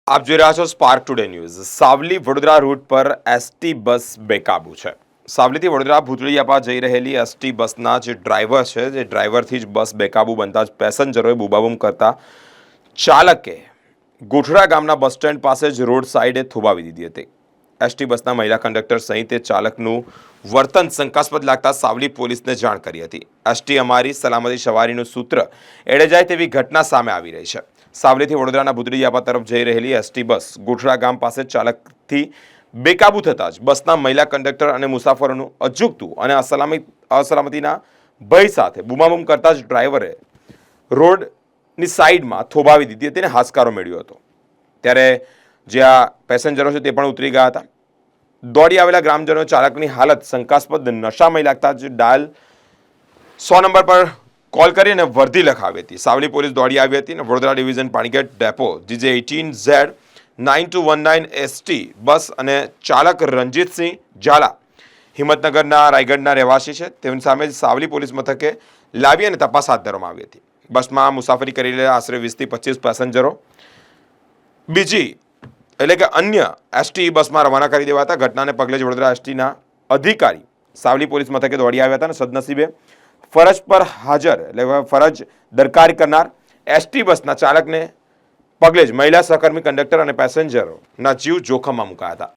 આપ જોઈ રહ્યા છો Spark Today News. Savli Vadodara route પર એસટી બસ બેકાબુ છે। સાવલીથી વડોદરા ભૂતળિયાપા જઈ રહેલી એસટી બસના જે ડ્રાઈવર છે, જે ડ્રાઈવરથી જ બસ બેકાબુ બનતા જ પેસેન્જરોએ બૂમાબૂમ કરતા ચાલકે ગોઠડા ગામના બસ સ્ટેન્ડ પાસે જ રોડ સાઈડે થોભાવી દીધી હતી। એસટી બસના મહિલા કંડક્ટર સહિત ચાલકનું વર્તન શંકાસ્પદ લાગતા સાવલી પોલીસને જાણ કરી હતી। એસટી અમારી સલામતી સવારીનું સૂત્ર એળે જાય તેવી ઘટના સામે આવી રહી છે। સાવલીથી વડોદરાના ભૂતળિયાપા તરફ જઈ રહેલી એસટી બસ ગોઠડા ગામ પાસે ચાલકથી બેકાબુ થતા જ બસના મહિલા કંડક્ટર અને મુસાફરોનું અજુગતું અને અસલામતીના ભય સાથે બૂમાબૂમ કરતા જ ડ્રાઈવરે રોડની સાઈડમાં થોભાવી દીધી હતી અને હાશકારો મેળવ્યો હતો। ત્યારે જે આ પેસેન્જરો છે તે પણ ઉતરી ગયા હતા। દોડી આવેલા ગ્રામજનો ચાલકની હાલત શંકાસ્પદ નશામય લાગતા જ ડાયલ 100 નંબર પર કોલ કરીને વર્દી લખાવી હતી। સાવલી પોલીસ દોડી આવી હતી અને Vadodara division Panigate depot GJ 18Z 9219 ST bus અને ચાલક રણજીતસિંહ ઝાલા હિંમતનગરના રાયગઢના રહેવાસી છે તેની સામે સાવલી પોલીસ મથકે લાવી અને તપાસ હાથ ધરવામાં આવી હતી। બસમાં મુસાફરી કરી રહેલા આશરે 20 થી 25 પેસેન્જરો બીજી એટલે કે અન્ય એસટી બસમાં રવાના કરી દેવાતા। ઘટનાને પગલે જ વડોદરા એસટીના અધિકારી સાવલી પોલીસ મથકે દોડી આવ્યા હતા અને સદનસીબે ફરજ પર હાજર એટલે ફરજ દરકાર કરનાર એસટી બસના ચાલકને પગલે જ મહિલા સહકર્મી કંડક્ટર અને પેસેન્જરોના જીવ જોખમમાં મુકાયા હતા।